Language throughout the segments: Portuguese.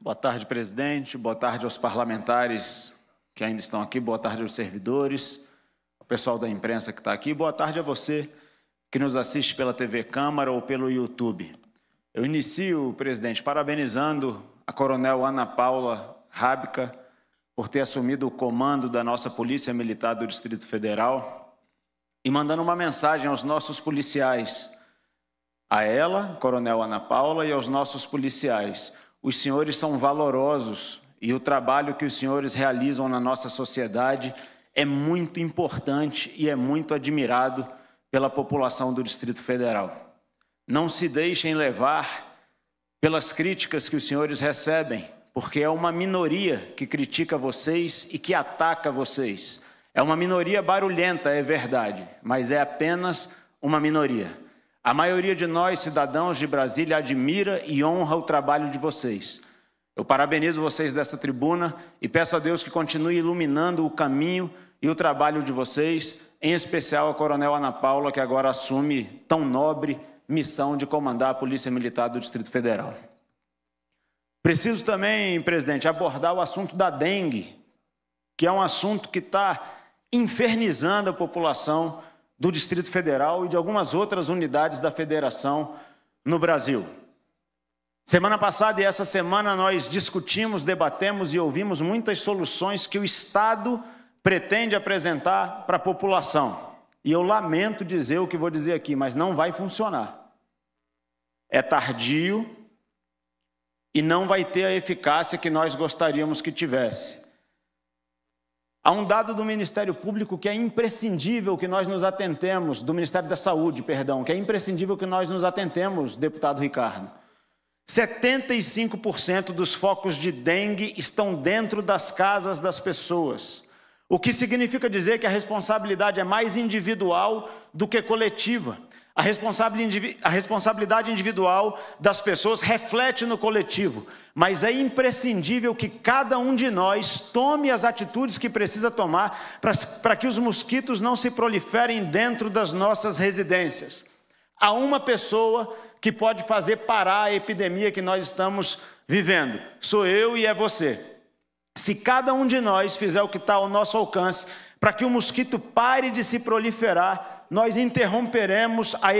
Boa tarde, presidente. Boa tarde aos parlamentares que ainda estão aqui. Boa tarde aos servidores, ao pessoal da imprensa que está aqui. Boa tarde a você que nos assiste pela TV Câmara ou pelo YouTube. Eu inicio, presidente, parabenizando a coronel Ana Paula Rábica por ter assumido o comando da nossa Polícia Militar do Distrito Federal e mandando uma mensagem aos nossos policiais, a ela, coronel Ana Paula, e aos nossos policiais. Os senhores são valorosos e o trabalho que os senhores realizam na nossa sociedade é muito importante e é muito admirado pela população do Distrito Federal. Não se deixem levar pelas críticas que os senhores recebem, porque é uma minoria que critica vocês e que ataca vocês. É uma minoria barulhenta, é verdade, mas é apenas uma minoria. A maioria de nós, cidadãos de Brasília, admira e honra o trabalho de vocês. Eu parabenizo vocês dessa tribuna e peço a Deus que continue iluminando o caminho e o trabalho de vocês, em especial a coronel Ana Paula, que agora assume tão nobre missão de comandar a Polícia Militar do Distrito Federal. Preciso também, presidente, abordar o assunto da dengue, que é um assunto que está infernizando a população do Distrito Federal e de algumas outras unidades da Federação no Brasil. Semana passada e essa semana nós discutimos, debatemos e ouvimos muitas soluções que o Estado pretende apresentar para a população. E eu lamento dizer o que vou dizer aqui, mas não vai funcionar. É tardio e não vai ter a eficácia que nós gostaríamos que tivesse. Há um dado do Ministério Público que é imprescindível que nós nos atentemos, do Ministério da Saúde, perdão, que é imprescindível que nós nos atentemos, deputado Ricardo. 75% dos focos de dengue estão dentro das casas das pessoas, o que significa dizer que a responsabilidade é mais individual do que coletiva. A responsabilidade individual das pessoas reflete no coletivo, mas é imprescindível que cada um de nós tome as atitudes que precisa tomar para que os mosquitos não se proliferem dentro das nossas residências. Há uma pessoa que pode fazer parar a epidemia que nós estamos vivendo. Sou eu e é você. Se cada um de nós fizer o que está ao nosso alcance, para que o mosquito pare de se proliferar, nós interromperemos a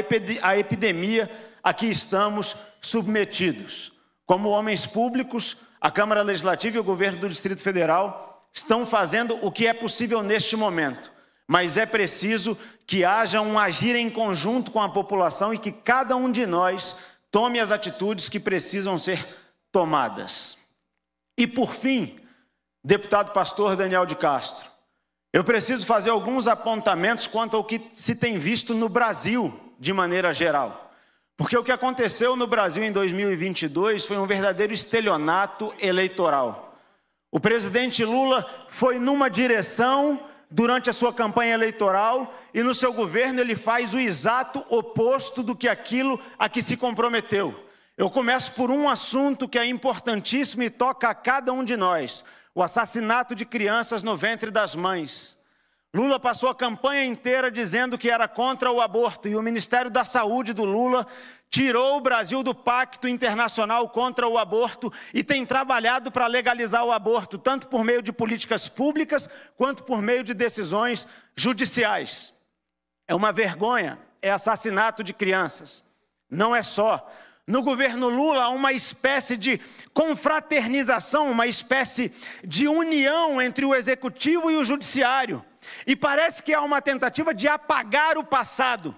epidemia a que estamos submetidos. Como homens públicos, a Câmara Legislativa e o Governo do Distrito Federal estão fazendo o que é possível neste momento, mas é preciso que haja um agir em conjunto com a população e que cada um de nós tome as atitudes que precisam ser tomadas. E por fim, deputado pastor Daniel de Castro, eu preciso fazer alguns apontamentos quanto ao que se tem visto no Brasil de maneira geral. Porque o que aconteceu no Brasil em 2022 foi um verdadeiro estelionato eleitoral. O presidente Lula foi numa direção durante a sua campanha eleitoral e no seu governo ele faz o exato oposto do que aquilo a que se comprometeu. Eu começo por um assunto que é importantíssimo e toca a cada um de nós. O assassinato de crianças no ventre das mães. Lula passou a campanha inteira dizendo que era contra o aborto e o Ministério da Saúde do Lula tirou o Brasil do Pacto Internacional contra o Aborto e tem trabalhado para legalizar o aborto, tanto por meio de políticas públicas quanto por meio de decisões judiciais. É uma vergonha, é assassinato de crianças. Não é só. No governo Lula há uma espécie de confraternização, uma espécie de união entre o executivo e o judiciário. E parece que há uma tentativa de apagar o passado.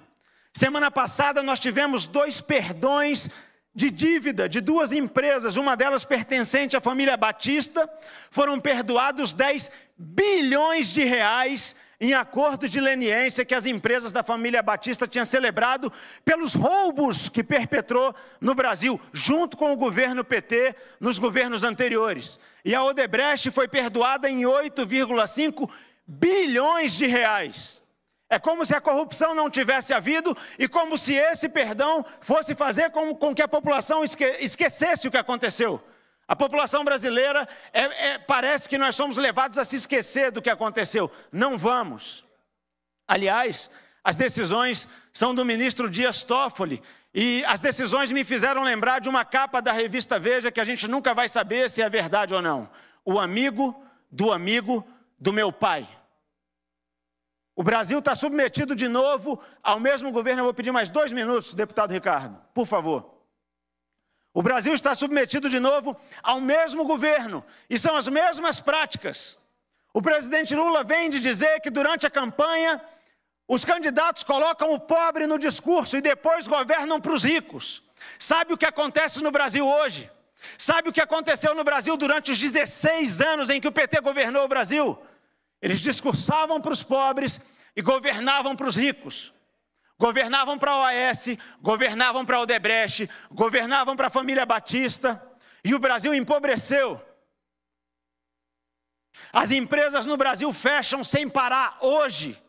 Semana passada nós tivemos 2 perdões de dívida de 2 empresas, uma delas pertencente à família Batista. Foram perdoados 10 bilhões de reais em acordos de leniência que as empresas da família Batista tinham celebrado pelos roubos que perpetrou no Brasil, junto com o governo PT nos governos anteriores. E a Odebrecht foi perdoada em 8,5 bilhões de reais. É como se a corrupção não tivesse havido e como se esse perdão fosse fazer com que a população esquecesse o que aconteceu. A população brasileira, parece que nós somos levados a se esquecer do que aconteceu. Não vamos. Aliás, as decisões são do ministro Dias Toffoli E as decisões me fizeram lembrar de uma capa da revista Veja que a gente nunca vai saber se é verdade ou não. O amigo do meu pai. O Brasil está submetido de novo ao mesmo governo. Eu vou pedir mais 2 minutos, deputado Ricardo, por favor. O Brasil está submetido de novo ao mesmo governo. E são as mesmas práticas. O presidente Lula vem de dizer que durante a campanha os candidatos colocam o pobre no discurso e depois governam para os ricos. Sabe o que acontece no Brasil hoje? Sabe o que aconteceu no Brasil durante os 16 anos em que o PT governou o Brasil? Eles discursavam para os pobres e governavam para os ricos. Governavam para a OAS, governavam para a Odebrecht, governavam para a família Batista. E o Brasil empobreceu. As empresas no Brasil fecham sem parar hoje.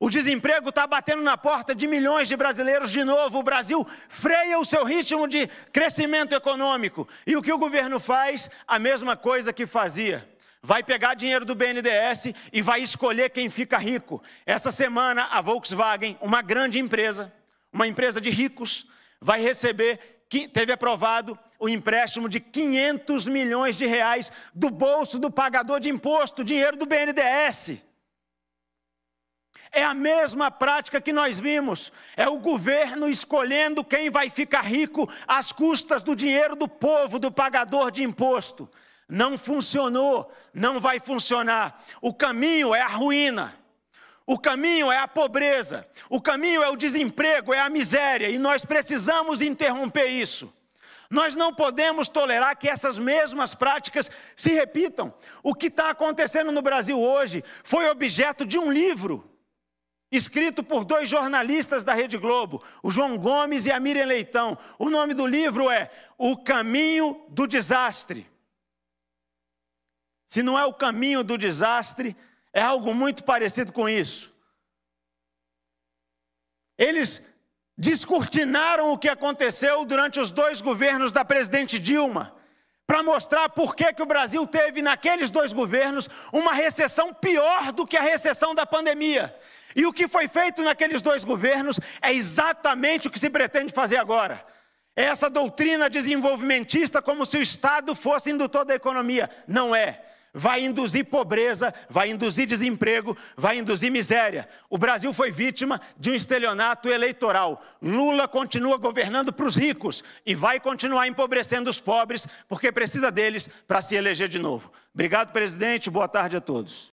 O desemprego está batendo na porta de milhões de brasileiros de novo. O Brasil freia o seu ritmo de crescimento econômico. E o que o governo faz? A mesma coisa que fazia. Vai pegar dinheiro do BNDES e vai escolher quem fica rico. Essa semana, a Volkswagen, uma grande empresa, uma empresa de ricos, vai receber, teve aprovado o empréstimo de 500 milhões de reais do bolso do pagador de imposto, dinheiro do BNDES. É a mesma prática que nós vimos. É o governo escolhendo quem vai ficar rico às custas do dinheiro do povo, do pagador de imposto. Não funcionou, não vai funcionar. O caminho é a ruína. O caminho é a pobreza. O caminho é o desemprego, é a miséria. E nós precisamos interromper isso. Nós não podemos tolerar que essas mesmas práticas se repitam. O que está acontecendo no Brasil hoje foi objeto de um livro escrito por 2 jornalistas da Rede Globo, o João Gomes e a Miriam Leitão. O nome do livro é O Caminho do Desastre. Se não é o caminho do desastre, é algo muito parecido com isso. Eles descortinaram o que aconteceu durante os 2 governos da presidente Dilma, para mostrar por que o Brasil teve, naqueles 2 governos, uma recessão pior do que a recessão da pandemia. E o que foi feito naqueles 2 governos é exatamente o que se pretende fazer agora. É essa doutrina desenvolvimentista como se o Estado fosse indutor da economia. Não é. Vai induzir pobreza, vai induzir desemprego, vai induzir miséria. O Brasil foi vítima de um estelionato eleitoral. Lula continua governando para os ricos e vai continuar empobrecendo os pobres, porque precisa deles para se eleger de novo. Obrigado, presidente. Boa tarde a todos.